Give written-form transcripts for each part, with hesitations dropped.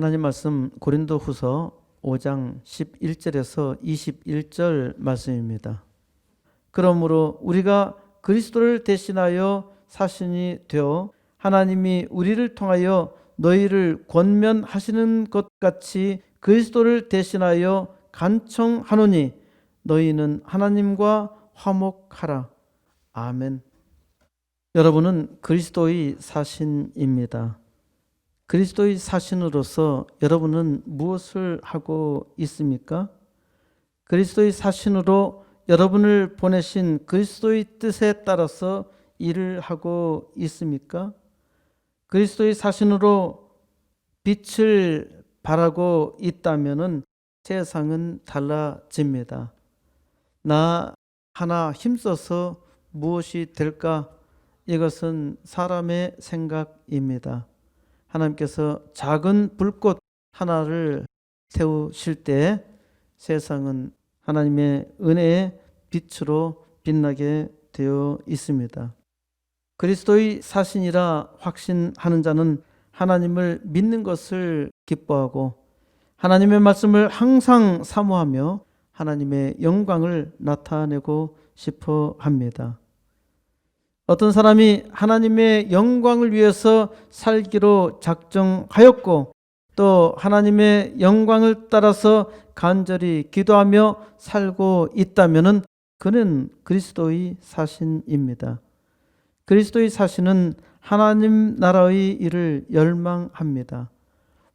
하나님 말씀 고린도후서 5장 11절에서 21절 말씀입니다. 그러므로 우리가 그리스도를 대신하여 사신이 되어 하나님이 우리를 통하여 너희를 권면하시는 것 같이 그리스도를 대신하여 간청하노니 너희는 하나님과 화목하라. 아멘. 여러분은 그리스도의 사신입니다. 그리스도의 사신으로서 여러분은 무엇을 하고 있습니까? 그리스도의 사신으로 여러분을 보내신 그리스도의 뜻에 따라서 일을 하고 있습니까? 그리스도의 사신으로 빛을 발하고 있다면 세상은 달라집니다. 나 하나 힘써서 무엇이 될까? 이것은 사람의 생각입니다. 하나님께서 작은 불꽃 하나를 태우실 때 세상은 하나님의 은혜의 빛으로 빛나게 되어 있습니다. 그리스도의 사신이라 확신하는 자는 하나님을 믿는 것을 기뻐하고 하나님의 말씀을 항상 사모하며 하나님의 영광을 나타내고 싶어 합니다. 어떤 사람이 하나님의 영광을 위해서 살기로 작정하였고 또 하나님의 영광을 따라서 간절히 기도하며 살고 있다면 그는 그리스도의 사신입니다. 그리스도의 사신은 하나님 나라의 일을 열망합니다.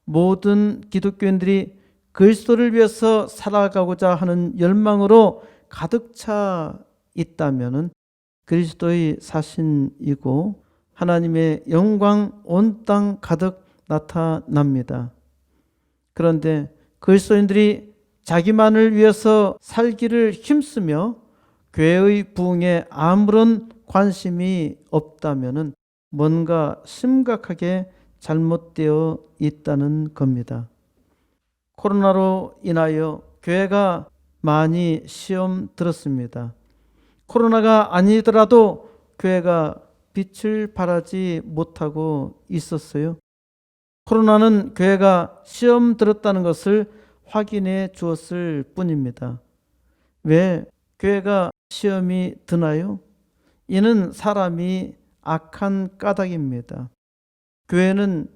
모든 기독교인들이 그리스도를 위해서 살아가고자 하는 열망으로 가득 차 있다면 그리스도의 사신이고 하나님의 영광 온 땅 가득 나타납니다. 그런데 그리스도인들이 자기만을 위해서 살기를 힘쓰며 교회의 부흥에 아무런 관심이 없다면 뭔가 심각하게 잘못되어 있다는 겁니다. 코로나로 인하여 교회가 많이 시험 들었습니다. 코로나가 아니더라도 교회가 빛을 발하지 못하고 있었어요. 코로나는 교회가 시험 들었다는 것을 확인해 주었을 뿐입니다. 왜 교회가 시험이 드나요? 이는 사람이 악한 까닭입니다. 교회는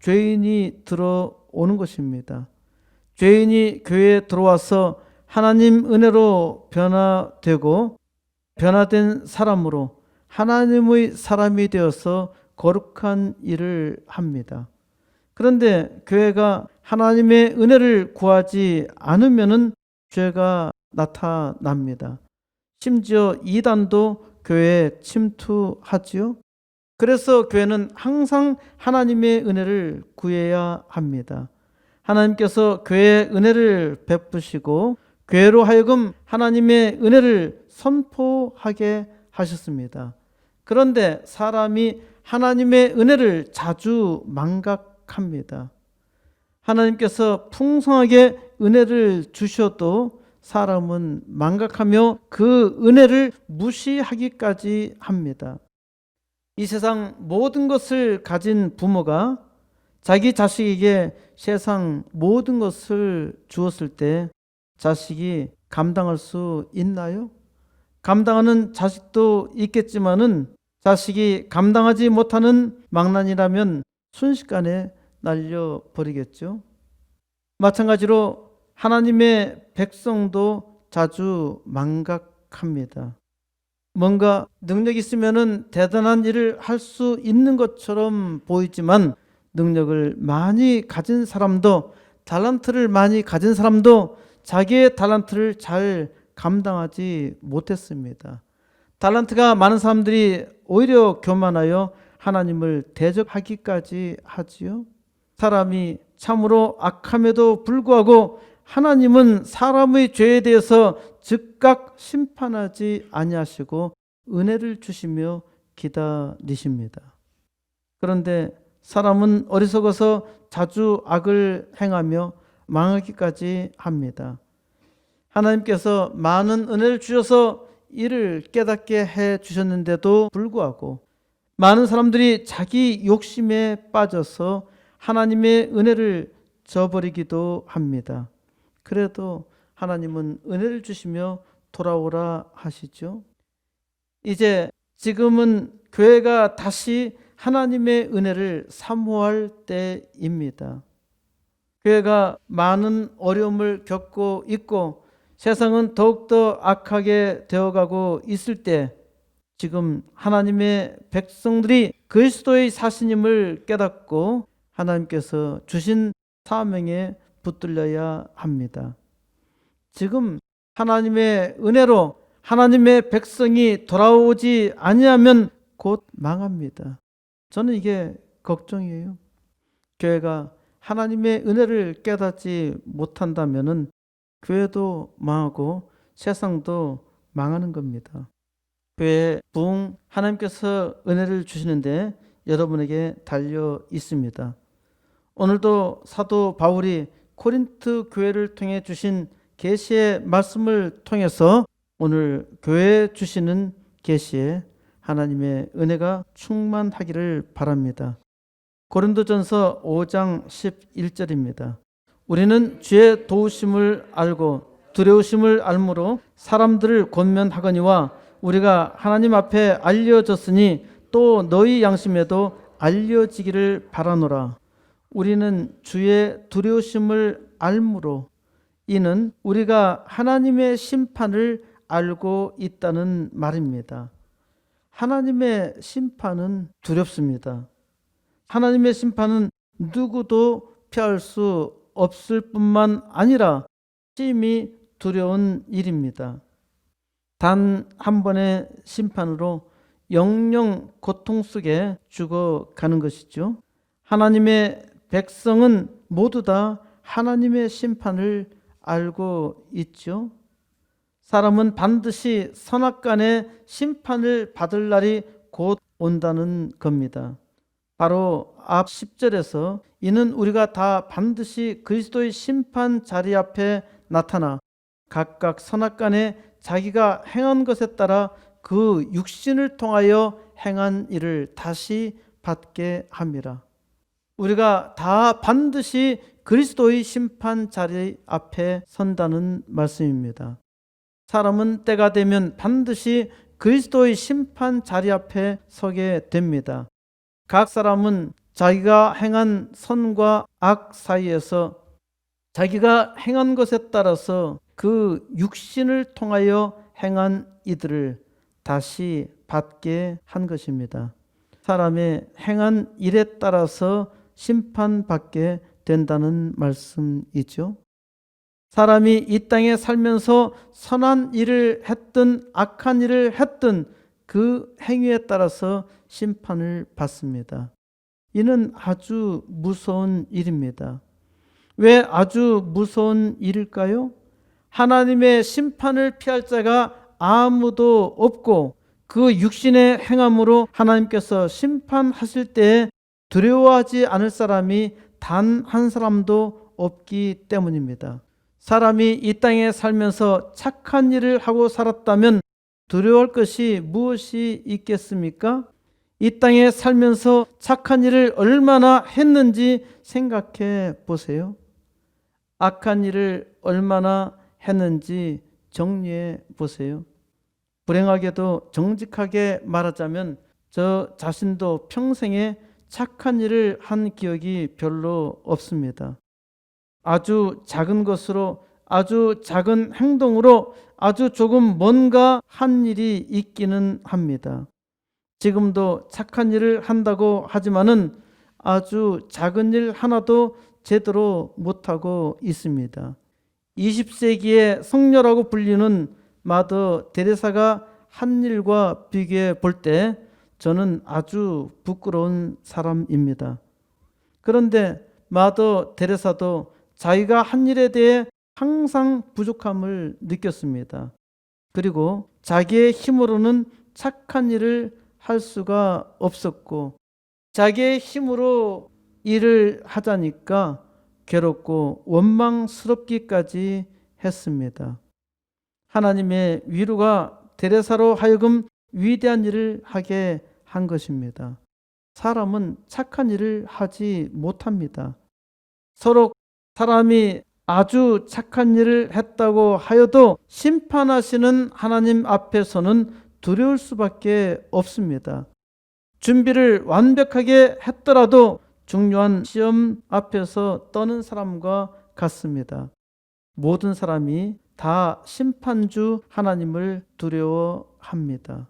죄인이 들어오는 것입니다. 죄인이 교회에 들어와서 하나님 은혜로 변화되고 변화된 사람으로 하나님의 사람이 되어서 거룩한 일을 합니다. 그런데 교회가 하나님의 은혜를 구하지 않으면 죄가 나타납니다. 심지어 이단도 교회에 침투하지요. 그래서 교회는 항상 하나님의 은혜를 구해야 합니다. 하나님께서 교회에 은혜를 베푸시고 교회로 하여금 하나님의 은혜를 선포하게 하셨습니다. 그런데 사람이 하나님의 은혜를 자주 망각합니다. 하나님께서 풍성하게 은혜를 주셔도 사람은 망각하며 그 은혜를 무시하기까지 합니다. 이 세상 모든 것을 가진 부모가 자기 자식에게 세상 모든 것을 주었을 때 자식이 감당할 수 있나요? 감당하는 자식도 있겠지만은 자식이 감당하지 못하는 망난이라면 순식간에 날려버리겠죠. 마찬가지로 하나님의 백성도 자주 망각합니다. 뭔가 능력이 있으면은 대단한 일을 할 수 있는 것처럼 보이지만 능력을 많이 가진 사람도 달란트를 많이 가진 사람도 자기의 달란트를 잘 감당하지 못했습니다. 달란트가 많은 사람들이 오히려 교만하여 하나님을 대적하기까지 하지요. 사람이 참으로 악함에도 불구하고 하나님은 사람의 죄에 대해서 즉각 심판하지 아니하시고 은혜를 주시며 기다리십니다. 그런데 사람은 어리석어서 자주 악을 행하며 망하기까지 합니다. 하나님께서 많은 은혜를 주셔서 이를 깨닫게 해 주셨는데도 불구하고 많은 사람들이 자기 욕심에 빠져서 하나님의 은혜를 저버리기도 합니다. 그래도 하나님은 은혜를 주시며 돌아오라 하시죠. 이제 지금은 교회가 다시 하나님의 은혜를 사모할 때입니다. 교회가 많은 어려움을 겪고 있고 세상은 더욱더 악하게 되어가고 있을 때 지금 하나님의 백성들이 그리스도의 사신임을 깨닫고 하나님께서 주신 사명에 붙들려야 합니다. 지금 하나님의 은혜로 하나님의 백성이 돌아오지 아니하면 곧 망합니다. 저는 이게 걱정이에요. 교회가 하나님의 은혜를 깨닫지 못한다면 교회도 망하고 세상도 망하는 겁니다. 교회 부흥 하나님께서 은혜를 주시는데 여러분에게 달려 있습니다. 오늘도 사도 바울이 코린트 교회를 통해 주신 계시의 말씀을 통해서 오늘 교회에 주시는 계시에 하나님의 은혜가 충만하기를 바랍니다. 고린도전서 5장 11절입니다. 우리는 주의 도우심을 알고 두려우심을 알므로 사람들을 권면하거니와 우리가 하나님 앞에 알려졌으니 또 너희 양심에도 알려지기를 바라노라. 우리는 주의 두려우심을 알므로 이는 우리가 하나님의 심판을 알고 있다는 말입니다. 하나님의 심판은 두렵습니다. 하나님의 심판은 누구도 피할 수 없을 뿐만 아니라 심히 두려운 일입니다. 단 한 번의 심판으로 영영 고통 속에 죽어가는 것이죠. 하나님의 백성은 모두 다 하나님의 심판을 알고 있죠. 사람은 반드시 선악간의 심판을 받을 날이 곧 온다는 겁니다. 바로 앞 10절에서 이는 우리가 다 반드시 그리스도의 심판 자리 앞에 나타나 각각 선악간에 자기가 행한 것에 따라 그 육신을 통하여 행한 일을 다시 받게 함이라. 우리가 다 반드시 그리스도의 심판 자리 앞에 선다는 말씀입니다. 사람은 때가 되면 반드시 그리스도의 심판 자리 앞에 서게 됩니다. 각 사람은 자기가 행한 선과 악 사이에서 자기가 행한 것에 따라서 그 육신을 통하여 행한 이들을 다시 받게 한 것입니다. 사람의 행한 일에 따라서 심판받게 된다는 말씀이죠. 사람이 이 땅에 살면서 선한 일을 했든 악한 일을 했든 그 행위에 따라서 심판을 받습니다. 이는 아주 무서운 일입니다. 왜 아주 무서운 일일까요? 하나님의 심판을 피할 자가 아무도 없고 그 육신의 행함으로 하나님께서 심판하실 때에 두려워하지 않을 사람이 단 한 사람도 없기 때문입니다. 사람이 이 땅에 살면서 착한 일을 하고 살았다면 두려워할 것이 무엇이 있겠습니까? 이 땅에 살면서 착한 일을 얼마나 했는지 생각해 보세요. 악한 일을 얼마나 했는지 정리해 보세요. 불행하게도 정직하게 말하자면 저 자신도 평생에 착한 일을 한 기억이 별로 없습니다. 아주 작은 것으로 아주 작은 행동으로 아주 조금 뭔가 한 일이 있기는 합니다. 지금도 착한 일을 한다고 하지만은 아주 작은 일 하나도 제대로 못하고 있습니다. 20세기의 성녀라고 불리는 마더 데레사가 한 일과 비교해 볼 때 저는 아주 부끄러운 사람입니다. 그런데 마더 데레사도 자기가 한 일에 대해 항상 부족함을 느꼈습니다. 그리고 자기의 힘으로는 착한 일을 할 수가 없었고 자기의 힘으로 일을 하자니까 괴롭고 원망스럽기까지 했습니다. 하나님의 위로가 데레사로 하여금 위대한 일을 하게 한 것입니다. 사람은 착한 일을 하지 못합니다. 서로 사람이 아주 착한 일을 했다고 하여도 심판하시는 하나님 앞에서는 두려울 수밖에 없습니다. 준비를 완벽하게 했더라도 중요한 시험 앞에서 떠는 사람과 같습니다. 모든 사람이 다 심판주 하나님을 두려워합니다.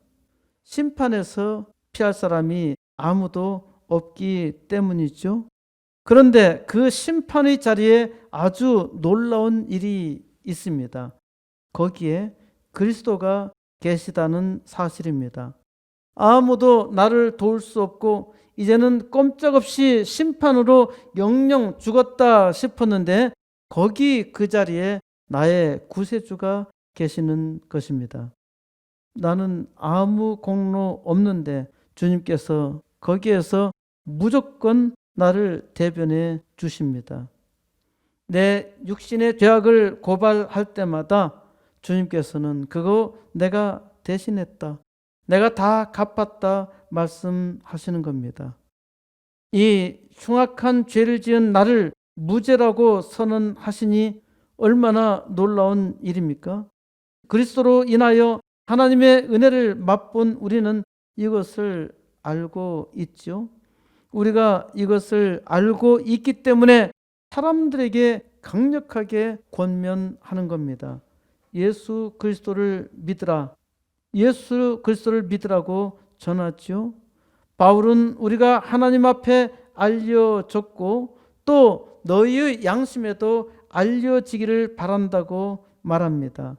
심판에서 피할 사람이 아무도 없기 때문이죠. 그런데 그 심판의 자리에 아주 놀라운 일이 있습니다. 거기에 그리스도가 계시다는 사실입니다. 아무도 나를 도울 수 없고 이제는 꼼짝없이 심판으로 영영 죽었다 싶었는데 거기 그 자리에 나의 구세주가 계시는 것입니다. 나는 아무 공로 없는데 주님께서 거기에서 무조건 나를 대변해 주십니다. 내 육신의 죄악을 고발할 때마다 주님께서는 그거 내가 대신했다, 내가 다 갚았다 말씀하시는 겁니다. 이 흉악한 죄를 지은 나를 무죄라고 선언하시니 얼마나 놀라운 일입니까? 그리스도로 인하여 하나님의 은혜를 맛본 우리는 이것을 알고 있죠. 우리가 이것을 알고 있기 때문에 사람들에게 강력하게 권면하는 겁니다. 예수 그리스도를 믿으라. 예수 그리스도를 믿으라고 전하죠. 바울은 우리가 하나님 앞에 알려졌고 또 너희의 양심에도 알려지기를 바란다고 말합니다.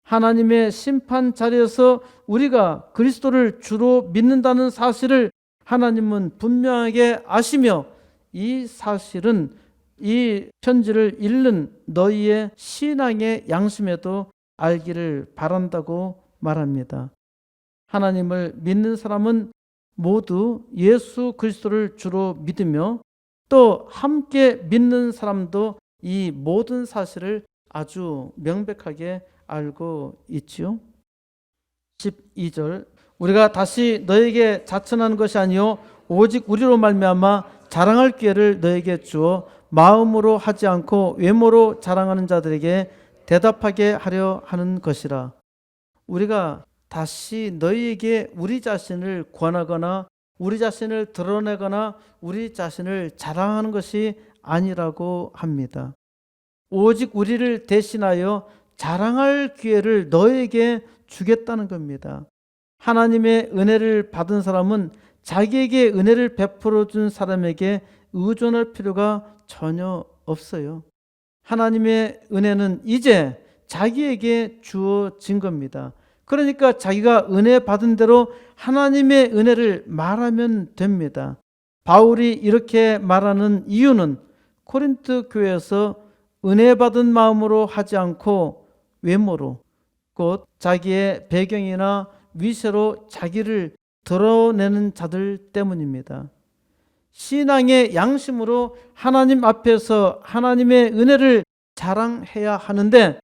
하나님의 심판 자리에서 우리가 그리스도를 주로 믿는다는 사실을 하나님은 분명하게 아시며 이 사실은 이 편지를 읽는 너희의 신앙의 양심에도 알기를 바란다고 말합니다. 하나님을 믿는 사람은 모두 예수 그리스도를 주로 믿으며 또 함께 믿는 사람도 이 모든 사실을 아주 명백하게 알고 있지요. 12절 우리가 다시 너에게 자천하는 것이 아니요 오직 우리로 말미암아 자랑할 기회를 너에게 주어 마음으로 하지 않고 외모로 자랑하는 자들에게 대답하게 하려 하는 것이라. 우리가 다시 너희에게 우리 자신을 권하거나 우리 자신을 드러내거나 우리 자신을 자랑하는 것이 아니라고 합니다. 오직 우리를 대신하여 자랑할 기회를 너에게 주겠다는 겁니다. 하나님의 은혜를 받은 사람은 자기에게 은혜를 베풀어 준 사람에게 의존할 필요가 전혀 없어요. 하나님의 은혜는 이제 자기에게 주어진 겁니다. 그러니까 자기가 은혜 받은 대로 하나님의 은혜를 말하면 됩니다. 바울이 이렇게 말하는 이유는 코린트 교회에서 은혜 받은 마음으로 하지 않고 외모로, 곧 자기의 배경이나 위세로 자기를 드러내는 자들 때문입니다. 신앙의 양심으로 하나님 앞에서 하나님의 은혜를 자랑해야 하는데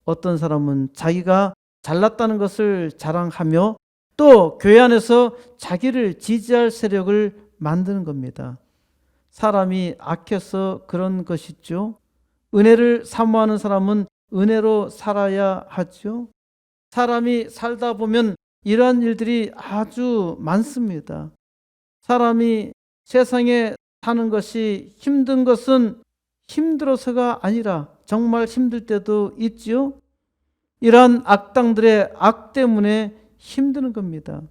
어떤 사람은 자기가 잘났다는 것을 자랑하며 또 교회 안에서 자기를 지지할 세력을 만드는 겁니다. 사람이 악해서 그런 것이죠. 은혜를 사모하는 사람은 은혜로 살아야 하죠. 사람이 살다 보면 이러한 일들이 아주 많습니다. 사람이 세상에 사는 것이 힘든 것은 힘들어서가 아니라 정말 힘들 때도 있지요. 이러한 악당들의 악 때문에 힘드는 겁니다.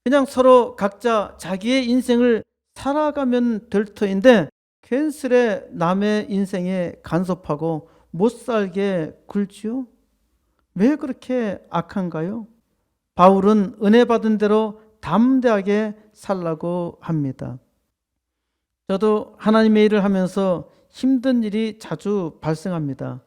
그냥 서로 각자 자기의 인생을 살아가면 될 터인데 괜스레 남의 인생에 간섭하고 못 살게 굴지요. 왜 그렇게 악한가요? 바울은 은혜 받은 대로 담대하게 살라고 합니다. 저도 하나님의 일을 하면서 힘든 일이 자주 발생합니다.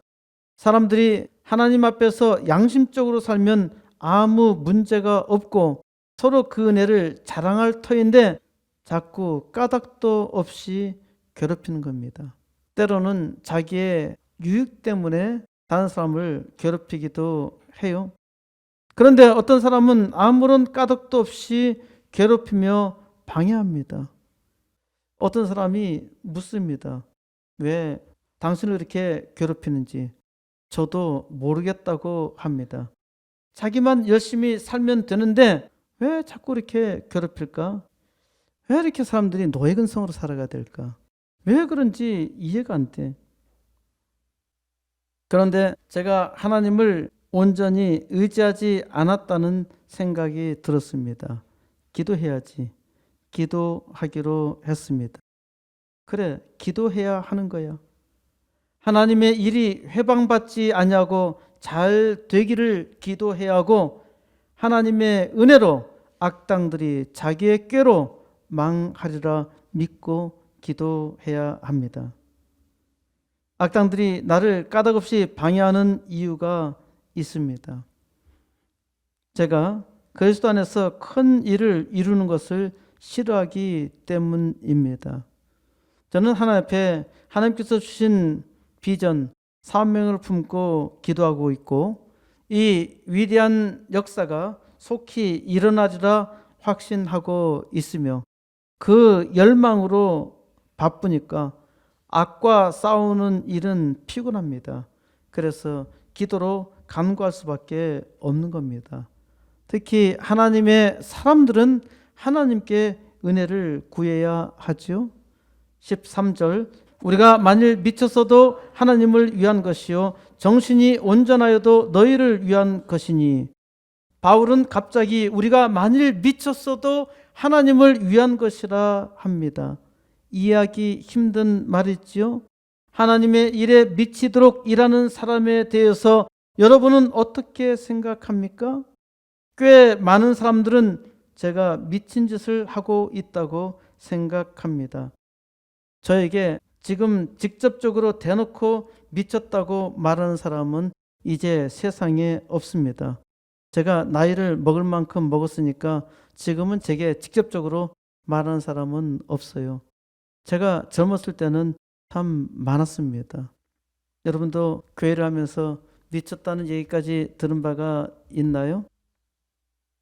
사람들이 하나님 앞에서 양심적으로 살면 아무 문제가 없고 서로 그 은혜를 자랑할 터인데 자꾸 까닭도 없이 괴롭히는 겁니다. 때로는 자기의 유익 때문에 다른 사람을 괴롭히기도 해요. 그런데 어떤 사람은 아무런 까닭도 없이 괴롭히며 방해합니다. 어떤 사람이 묻습니다. 왜 당신을 그렇게 괴롭히는지 저도 모르겠다고 합니다. 자기만 열심히 살면 되는데 왜 자꾸 이렇게 괴롭힐까? 왜 이렇게 사람들이 노예근성으로 살아가야 될까? 왜 그런지 이해가 안 돼. 그런데 제가 하나님을 온전히 의지하지 않았다는 생각이 들었습니다. 기도해야지. 기도하기로 했습니다. 그래, 기도해야 하는 거야. 하나님의 일이 회방받지 아니하고 잘 되기를 기도해야 하고 하나님의 은혜로 악당들이 자기의 꾀로 망하리라 믿고 기도해야 합니다. 악당들이 나를 까닭없이 방해하는 이유가 있습니다. 제가 그리스도 안에서 큰 일을 이루는 것을 싫어하기 때문입니다. 저는 하나님 앞에 하나님께서 주신 비전, 사명을 품고 기도하고 있고 이 위대한 역사가 속히 일어나리라 확신하고 있으며 그 열망으로 바쁘니까 악과 싸우는 일은 피곤합니다. 그래서 기도로 간구할 수밖에 없는 겁니다. 특히 하나님의 사람들은 하나님께 은혜를 구해야 하죠. 13절 우리가 만일 미쳤어도 하나님을 위한 것이요 정신이 온전하여도 너희를 위한 것이니 바울은 갑자기 우리가 만일 미쳤어도 하나님을 위한 것이라 합니다. 이해하기 힘든 말이지요. 하나님의 일에 미치도록 일하는 사람에 대해서 여러분은 어떻게 생각합니까? 꽤 많은 사람들은 제가 미친 짓을 하고 있다고 생각합니다. 저에게 지금 직접적으로 대놓고 미쳤다고 말하는 사람은 이제 세상에 없습니다. 제가 나이를 먹을 만큼 먹었으니까 지금은 제게 직접적으로 말하는 사람은 없어요. 제가 젊었을 때는 참 많았습니다. 여러분도 교회를 하면서 미쳤다는 얘기까지 들은 바가 있나요?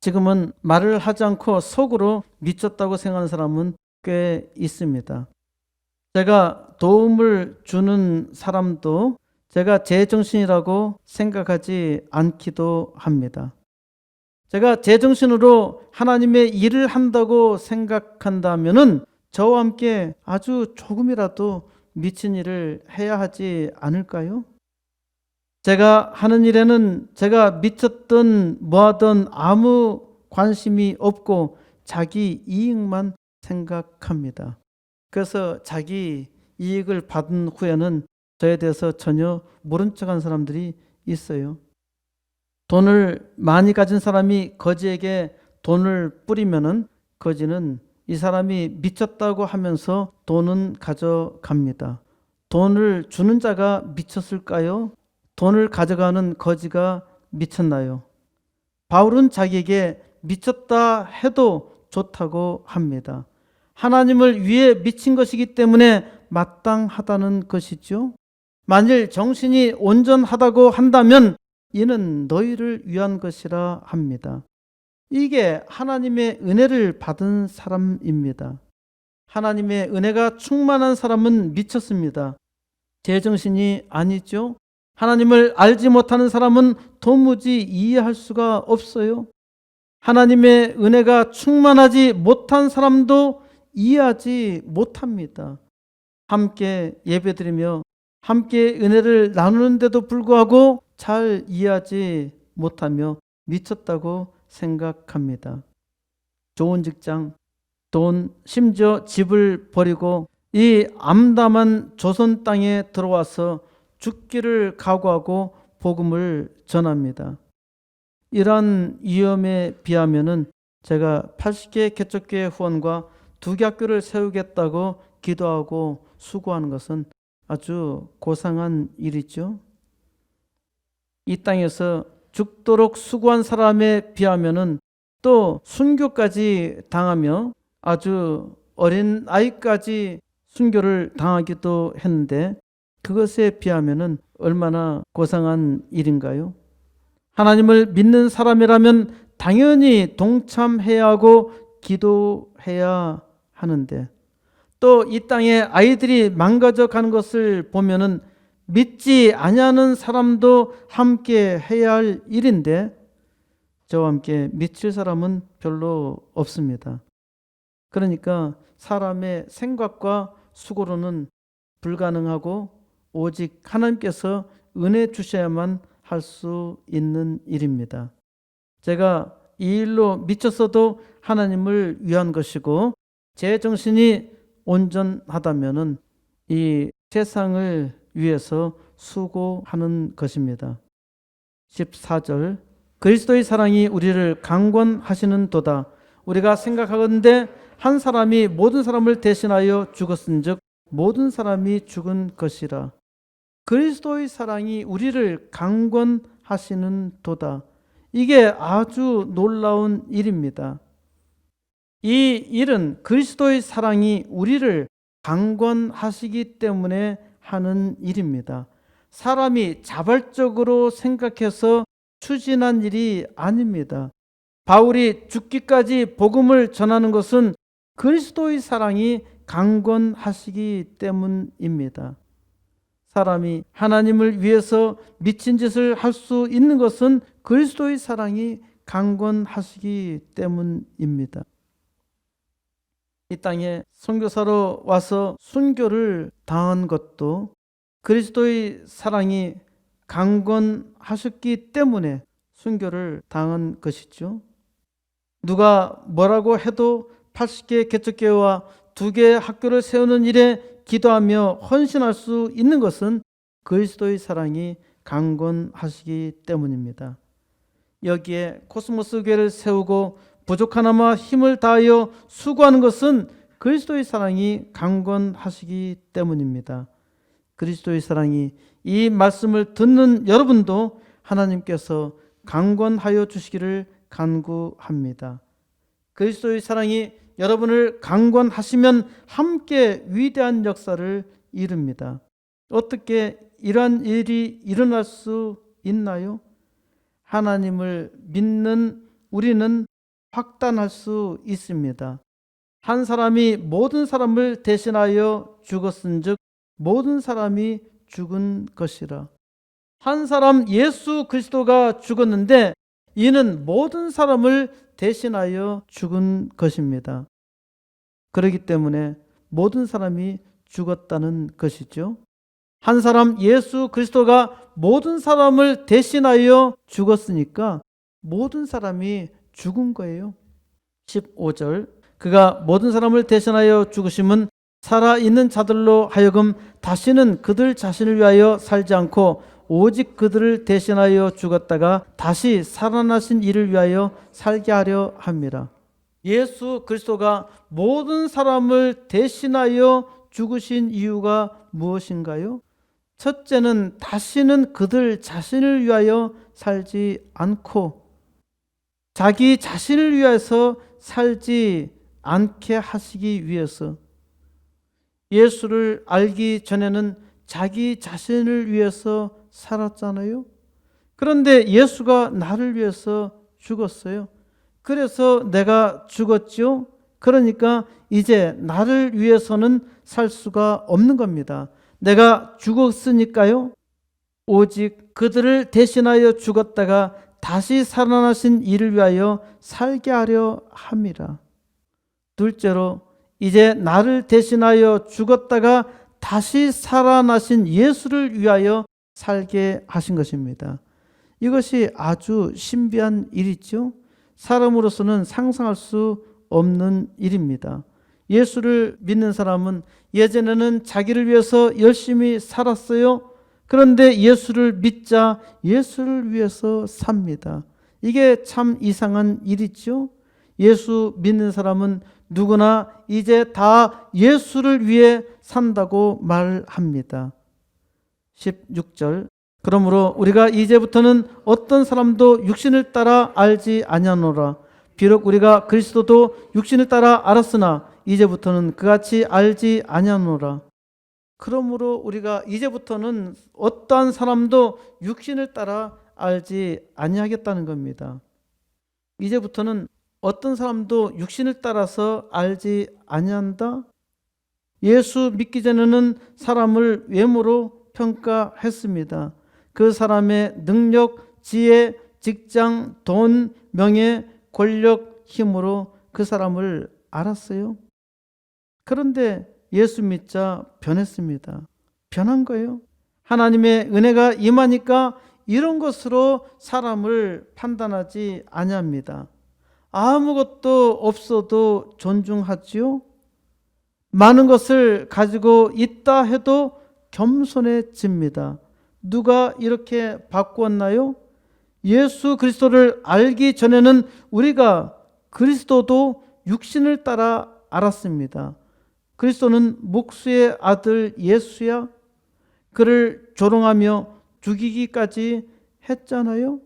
지금은 말을 하지 않고 속으로 미쳤다고 생각하는 사람은 꽤 있습니다. 제가 도움을 주는 사람도 제가 제정신이라고 생각하지 않기도 합니다. 제가 제정신으로 하나님의 일을 한다고 생각한다면은 저와 함께 아주 조금이라도 미친 일을 해야 하지 않을까요? 제가 하는 일에는 제가 미쳤든 뭐하든 아무 관심이 없고 자기 이익만 생각합니다. 그래서 자기 이익을 받은 후에는 저에 대해서 전혀 모른 척한 사람들이 있어요. 돈을 많이 가진 사람이 거지에게 돈을 뿌리면은 거지는 이 사람이 미쳤다고 하면서 돈은 가져갑니다. 돈을 주는 자가 미쳤을까요? 돈을 가져가는 거지가 미쳤나요? 바울은 자기에게 미쳤다 해도 좋다고 합니다. 하나님을 위해 미친 것이기 때문에 마땅하다는 것이죠. 만일 정신이 온전하다고 한다면 이는 너희를 위한 것이라 합니다. 이게 하나님의 은혜를 받은 사람입니다. 하나님의 은혜가 충만한 사람은 미쳤습니다. 제정신이 아니죠. 하나님을 알지 못하는 사람은 도무지 이해할 수가 없어요. 하나님의 은혜가 충만하지 못한 사람도 이해하지 못합니다. 함께 예배드리며 함께 은혜를 나누는데도 불구하고 잘 이해하지 못하며 미쳤다고 생각합니다. 좋은 직장, 돈, 심지어 집을 버리고 이 암담한 조선 땅에 들어와서 죽기를 각오하고 복음을 전합니다. 이러한 위험에 비하면은 제가 80개 개척교회 후원과 2개 학교를 세우겠다고 기도하고 수고하는 것은 아주 고상한 일이죠. 이 땅에서 죽도록 수고한 사람에 비하면은 또 순교까지 당하며 아주 어린 아이까지 순교를 당하기도 했는데 그것에 비하면은 얼마나 고상한 일인가요? 하나님을 믿는 사람이라면 당연히 동참해야 하고 기도해야 하는데 또 이 땅에 아이들이 망가져 가는 것을 보면은 믿지 아니하는 사람도 함께 해야 할 일인데 저와 함께 미칠 사람은 별로 없습니다. 그러니까 사람의 생각과 수고로는 불가능하고 오직 하나님께서 은혜 주셔야만 할 수 있는 일입니다. 제가 이 일로 미쳤어도 하나님을 위한 것이고 제 정신이 온전하다면은 이 세상을 위해서 수고하는 것입니다. 14절 그리스도의 사랑이 우리를 강권하시는 도다. 우리가 생각하건대 한 사람이 모든 사람을 대신하여 죽었은즉 모든 사람이 죽은 것이라. 그리스도의 사랑이 우리를 강권하시는 도다. 이게 아주 놀라운 일입니다. 이 일은 그리스도의 사랑이 우리를 강권하시기 때문에 하는 일입니다. 사람이 자발적으로 생각해서 추진한 일이 아닙니다. 바울이 죽기까지 복음을 전하는 것은 그리스도의 사랑이 강권하시기 때문입니다. 사람이 하나님을 위해서 미친 짓을 할 수 있는 것은 그리스도의 사랑이 강권하시기 때문입니다. 이 땅에 선교사로 와서 순교를 당한 것도 그리스도의 사랑이 강권하셨기 때문에 순교를 당한 것이죠. 누가 뭐라고 해도 80개 개척교회와 2개 학교를 세우는 일에 기도하며 헌신할 수 있는 것은 그리스도의 사랑이 강권하시기 때문입니다. 여기에 코스모스 교회를 세우고 부족하나마 힘을 다하여 수고하는 것은 그리스도의 사랑이 강권하시기 때문입니다. 그리스도의 사랑이 이 말씀을 듣는 여러분도 하나님께서 강권하여 주시기를 간구합니다. 그리스도의 사랑이 여러분을 강권하시면 함께 위대한 역사를 이룹니다. 어떻게 이러한 일이 일어날 수 있나요? 하나님을 믿는 우리는 확단할 수 있습니다. 한 사람이 모든 사람을 대신하여 죽었은즉 모든 사람이 죽은 것이라. 한 사람 예수 그리스도가 죽었는데 이는 모든 사람을 대신하여 죽은 것입니다. 그렇기 때문에 모든 사람이 죽었다는 것이죠. 한 사람 예수 그리스도가 모든 사람을 대신하여 죽었으니까 모든 사람이 죽은 거예요. 15절 그가 모든 사람을 대신하여 죽으심은 살아있는 자들로 하여금 다시는 그들 자신을 위하여 살지 않고 오직 그들을 대신하여 죽었다가 다시 살아나신 이를 위하여 살게 하려 함이라. 예수 그리스도가 모든 사람을 대신하여 죽으신 이유가 무엇인가요? 첫째는 다시는 그들 자신을 위하여 살지 않고 자기 자신을 위해서 살지 않게 하시기 위해서. 예수를 알기 전에는 자기 자신을 위해서 살았잖아요. 그런데 예수가 나를 위해서 죽었어요. 그래서 내가 죽었죠. 그러니까 이제 나를 위해서는 살 수가 없는 겁니다. 내가 죽었으니까요. 오직 그들을 대신하여 죽었다가 다시 살아나신 이를 위하여 살게 하려 함이라. 둘째로 이제 나를 대신하여 죽었다가 다시 살아나신 예수를 위하여 살게 하신 것입니다. 이것이 아주 신비한 일이죠. 사람으로서는 상상할 수 없는 일입니다. 예수를 믿는 사람은 예전에는 자기를 위해서 열심히 살았어요. 그런데 예수를 믿자 예수를 위해서 삽니다. 이게 참 이상한 일이죠. 예수 믿는 사람은 누구나 이제 다 예수를 위해 산다고 말합니다. 16절 그러므로 우리가 이제부터는 어떤 사람도 육신을 따라 알지 아니하노라. 비록 우리가 그리스도도 육신을 따라 알았으나 이제부터는 그같이 알지 아니하노라. 그러므로 우리가 이제부터는 어떠한 사람도 육신을 따라 알지 아니하겠다는 겁니다. 이제부터는 어떤 사람도 육신을 따라서 알지 아니한다. 예수 믿기 전에는 사람을 외모로 평가했습니다. 그 사람의 능력, 지혜, 직장, 돈, 명예, 권력, 힘으로 그 사람을 알았어요. 그런데 예수 믿자 변했습니다. 변한 거예요. 하나님의 은혜가 임하니까 이런 것으로 사람을 판단하지 아니합니다. 아무것도 없어도 존중하지요. 많은 것을 가지고 있다 해도 겸손해집니다. 누가 이렇게 바꾸었나요? 예수 그리스도를 알기 전에는 우리가 그리스도도 육신을 따라 알았습니다. 그리스도는 목수의 아들 예수야. 그를 조롱하며 죽이기까지 했잖아요.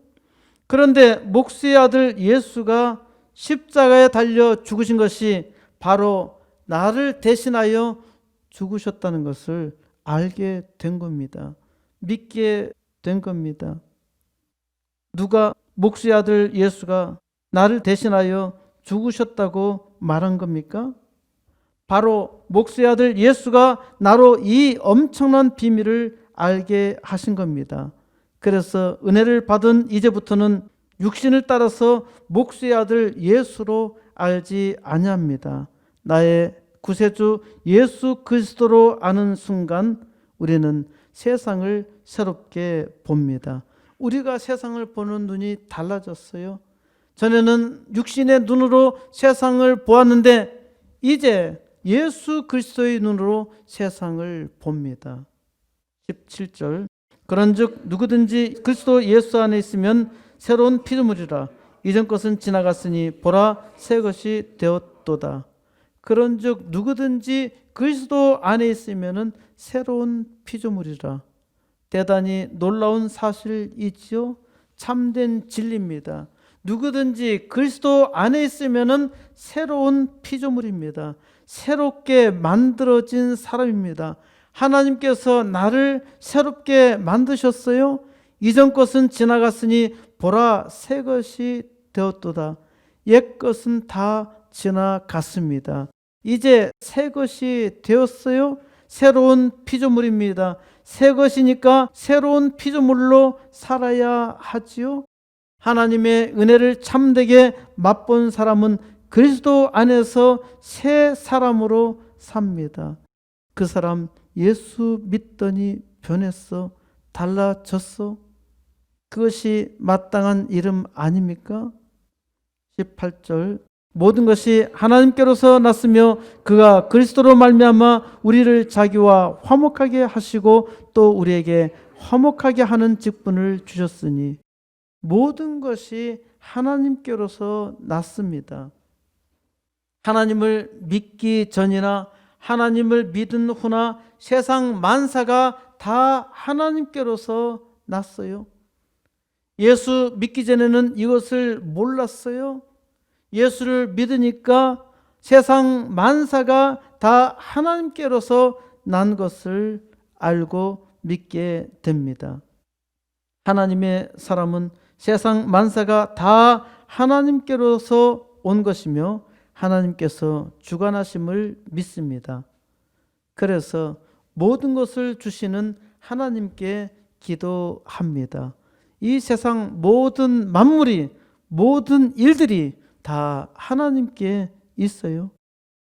그런데 목수의 아들 예수가 십자가에 달려 죽으신 것이 바로 나를 대신하여 죽으셨다는 것을 알게 된 겁니다. 믿게 된 겁니다. 누가 목수의 아들 예수가 나를 대신하여 죽으셨다고 말한 겁니까? 바로 목수의 아들 예수가 나로 이 엄청난 비밀을 알게 하신 겁니다. 그래서 은혜를 받은 이제부터는 육신을 따라서 목수의 아들 예수로 알지 아니합니다. 나의 구세주 예수 그리스도로 아는 순간 우리는 세상을 새롭게 봅니다. 우리가 세상을 보는 눈이 달라졌어요. 전에는 육신의 눈으로 세상을 보았는데 이제 예수 그리스도의 눈으로 세상을 봅니다. 17절 그런즉 누구든지 그리스도 예수 안에 있으면 새로운 피조물이라 이전 것은 지나갔으니 보라 새 것이 되었도다. 그런즉 누구든지 그리스도 안에 있으면 새로운 피조물이라. 대단히 놀라운 사실이지요. 참된 진리입니다. 누구든지 그리스도 안에 있으면 새로운 피조물입니다. 새롭게 만들어진 사람입니다. 하나님께서 나를 새롭게 만드셨어요. 이전 것은 지나갔으니 보라 새 것이 되었도다. 옛 것은 다 지나갔습니다. 이제 새 것이 되었어요. 새로운 피조물입니다. 새 것이니까 새로운 피조물로 살아야 하지요. 하나님의 은혜를 참되게 맛본 사람은 그리스도 안에서 새 사람으로 삽니다. 그 사람 예수 믿더니 변했어. 달라졌어. 그것이 마땅한 이름 아닙니까? 18절 모든 것이 하나님께로서 났으며 그가 그리스도로 말미암아 우리를 자기와 화목하게 하시고 또 우리에게 화목하게 하는 직분을 주셨으니 모든 것이 하나님께로서 났습니다. 하나님을 믿기 전이나 하나님을 믿은 후나 세상 만사가 다 하나님께로서 났어요. 예수 믿기 전에는 이것을 몰랐어요. 예수를 믿으니까 세상 만사가 다 하나님께로서 난 것을 알고 믿게 됩니다. 하나님의 사람은 세상 만사가 다 하나님께로서 온 것이며 하나님께서 주관하심을 믿습니다. 그래서 모든 것을 주시는 하나님께 기도합니다. 이 세상 모든 만물이 모든 일들이 다 하나님께 있어요.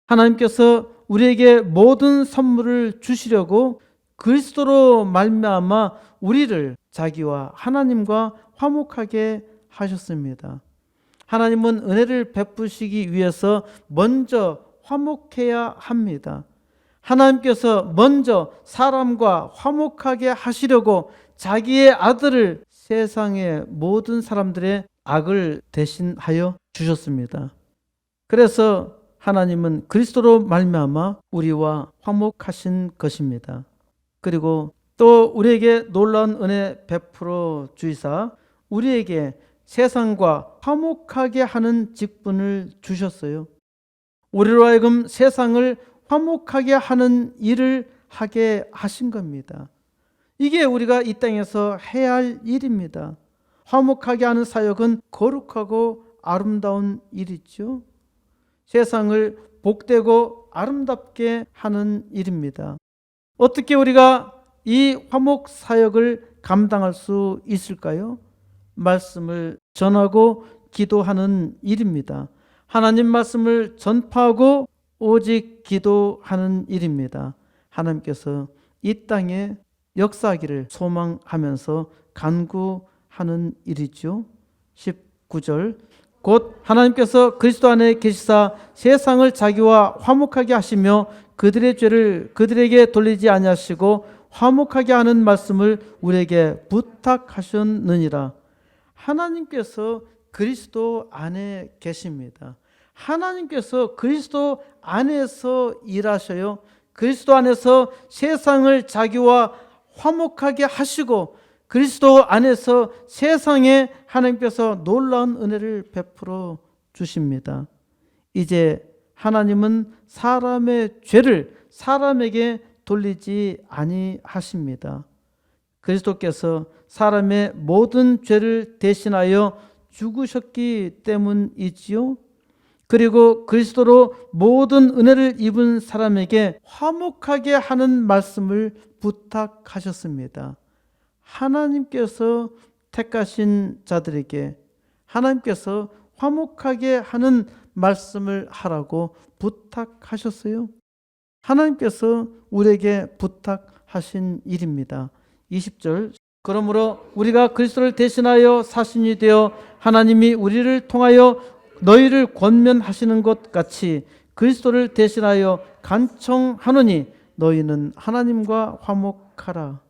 하나님께서 우리에게 모든 선물을 주시려고 그리스도로 말미암아 우리를 자기와 하나님과 화목하게 하셨습니다. 하나님은 은혜를 베푸시기 위해서 먼저 화목해야 합니다. 하나님께서 먼저 사람과 화목하게 하시려고 자기의 아들을 세상의 모든 사람들의 악을 대신하여 주셨습니다. 그래서 하나님은 그리스도로 말미암아 우리와 화목하신 것입니다. 그리고 또 우리에게 놀라운 은혜 베풀어 주이사 우리에게 세상과 화목하게 하는 직분을 주셨어요. 우리로 하여금 세상을 화목하게 하는 일을 하게 하신 겁니다. 이게 우리가 이 땅에서 해야 할 일입니다. 화목하게 하는 사역은 거룩하고 아름다운 일이죠. 세상을 복되고 아름답게 하는 일입니다. 어떻게 우리가 이 화목 사역을 감당할 수 있을까요? 말씀을 전하고 기도하는 일입니다. 하나님 말씀을 전파하고 오직 기도하는 일입니다. 하나님께서 이 땅에 역사하기를 소망하면서 간구하는 일이죠. 19절 곧 하나님께서 그리스도 안에 계시사 세상을 자기와 화목하게 하시며 그들의 죄를 그들에게 돌리지 아니하시고 화목하게 하는 말씀을 우리에게 부탁하셨느니라. 하나님께서 그리스도 안에 계십니다. 하나님께서 그리스도 안에서 일하셔요. 그리스도 안에서 세상을 자기와 화목하게 하시고 그리스도 안에서 세상에 하나님께서 놀라운 은혜를 베풀어 주십니다. 이제 하나님은 사람의 죄를 사람에게 돌리지 아니하십니다. 그리스도께서 사람의 모든 죄를 대신하여 죽으셨기 때문이지요. 그리고 그리스도로 모든 은혜를 입은 사람에게 화목하게 하는 말씀을 부탁하셨습니다. 하나님께서 택하신 자들에게 하나님께서 화목하게 하는 말씀을 하라고 부탁하셨어요. 하나님께서 우리에게 부탁하신 일입니다. 20절 그러므로 우리가 그리스도를 대신하여 사신이 되어 하나님이 우리를 통하여 너희를 권면하시는 것 같이 그리스도를 대신하여 간청하노니 너희는 하나님과 화목하라.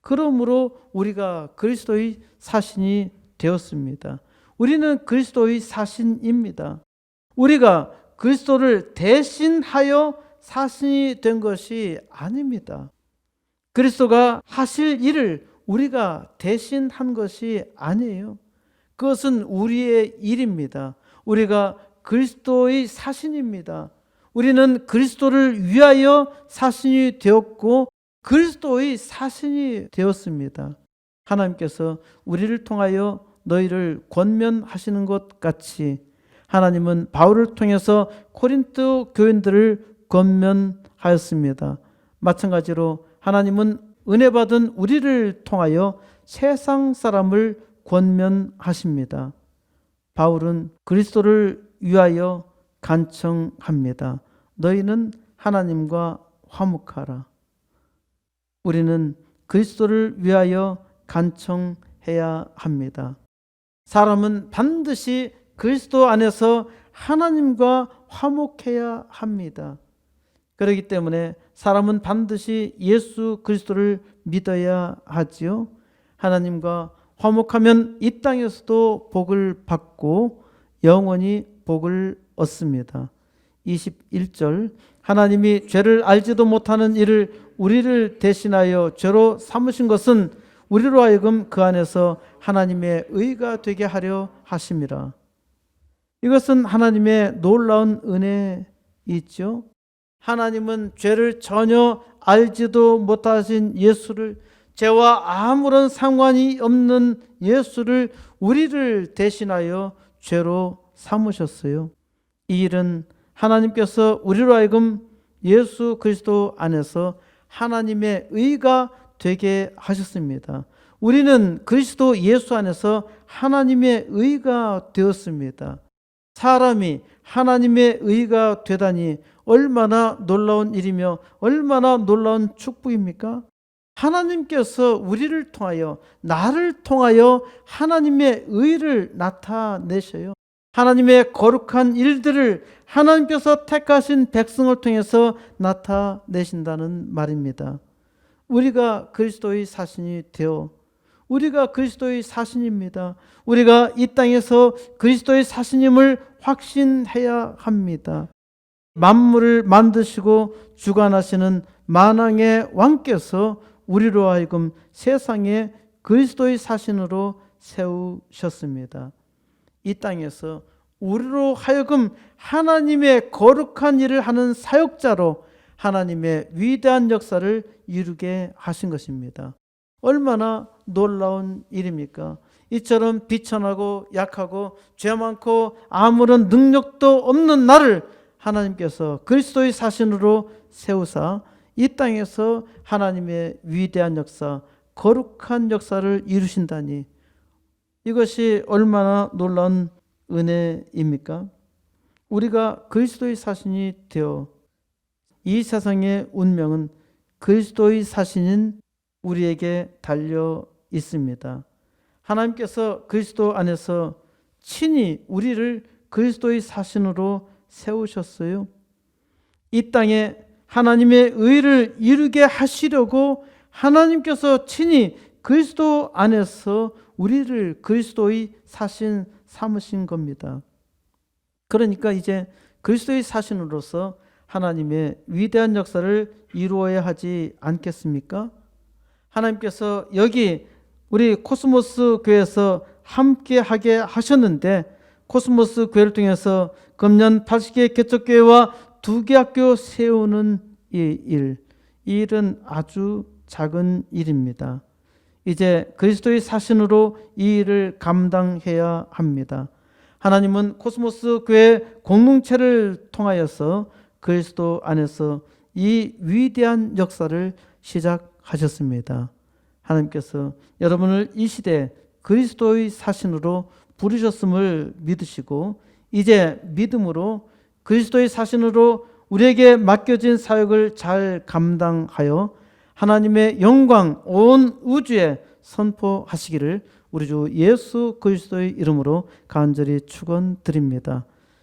그러므로 우리가 그리스도의 사신이 되었습니다. 우리는 그리스도의 사신입니다. 우리가 그리스도를 대신하여 사신이 된 것이 아닙니다. 그리스도가 하실 일을 우리가 대신한 것이 아니에요. 그것은 우리의 일입니다. 우리가 그리스도의 사신입니다. 우리는 그리스도를 위하여 사신이 되었고 그리스도의 사신이 되었습니다. 하나님께서 우리를 통하여 너희를 권면하시는 것 같이 하나님은 바울을 통해서 코린토 교인들을 권면하였습니다. 마찬가지로 하나님은 은혜 받은 우리를 통하여 세상 사람을 권면하십니다. 바울은 그리스도를 위하여 간청합니다. 너희는 하나님과 화목하라. 우리는 그리스도를 위하여 간청해야 합니다. 사람은 반드시 그리스도 안에서 하나님과 화목해야 합니다. 그렇기 때문에 사람은 반드시 예수 그리스도를 믿어야 하지요. 하나님과 화목하면 이 땅에서도 복을 받고 영원히 복을 얻습니다. 21절 하나님이 죄를 알지도 못하는 이를 우리를 대신하여 죄로 삼으신 것은 우리로 하여금 그 안에서 하나님의 의가 되게 하려 하심이라. 이것은 하나님의 놀라운 은혜이죠. 하나님은 죄를 전혀 알지도 못하신 예수를, 죄와 아무런 상관이 없는 예수를 우리를 대신하여 죄로 삼으셨어요. 이 일은 하나님께서 우리로 하여금 예수 그리스도 안에서 하나님의 의가 되게 하셨습니다. 우리는 그리스도 예수 안에서 하나님의 의가 되었습니다. 사람이 하나님의 의가 되다니 얼마나 놀라운 일이며 얼마나 놀라운 축복입니까? 하나님께서 우리를 통하여, 나를 통하여 하나님의 의를 나타내셔요. 하나님의 거룩한 일들을 하나님께서 택하신 백성을 통해서 나타내신다는 말입니다. 우리가 그리스도의 사신이 되어, 우리가 그리스도의 사신입니다. 우리가 이 땅에서 그리스도의 사신임을 확신해야 합니다. 만물을 만드시고 주관하시는 만왕의 왕께서 우리로 하여금 세상에 그리스도의 사신으로 세우셨습니다. 이 땅에서 우리로 하여금 하나님의 거룩한 일을 하는 사역자로 하나님의 위대한 역사를 이루게 하신 것입니다. 얼마나 놀라운 일입니까? 이처럼 비천하고 약하고 죄 많고 아무런 능력도 없는 나를 하나님께서 그리스도의 사신으로 세우사 이 땅에서 하나님의 위대한 역사, 거룩한 역사를 이루신다니 이것이 얼마나 놀라운 은혜입니까? 우리가 그리스도의 사신이 되어 이 세상의 운명은 그리스도의 사신인 우리에게 달려 있습니다. 하나님께서 그리스도 안에서 친히 우리를 그리스도의 사신으로 세우셨어요. 이 땅에 하나님의 의를 이루게 하시려고 하나님께서 친히 그리스도 안에서 우리를 그리스도의 사신 삼으신 겁니다. 그러니까 이제 그리스도의 사신으로서 하나님의 위대한 역사를 이루어야 하지 않겠습니까? 하나님께서 여기 우리 코스모스 교회에서 함께 하게 하셨는데 코스모스 교회를 통해서 금년 80개 개척교회와 2개 학교 세우는 이 일은 아주 작은 일입니다. 이제 그리스도의 사신으로 이 일을 감당해야 합니다. 하나님은 코스모스 교회 공동체를 통하여서 그리스도 안에서 이 위대한 역사를 시작하셨습니다. 하나님께서 여러분을 이 시대 그리스도의 사신으로 부르셨음을 믿으시고 이제 믿음으로 그리스도의 사신으로 우리에게 맡겨진 사역을 잘 감당하여 하나님의 영광 온 우주에 선포하시기를 우리 주 예수 그리스도의 이름으로 간절히 축원드립니다.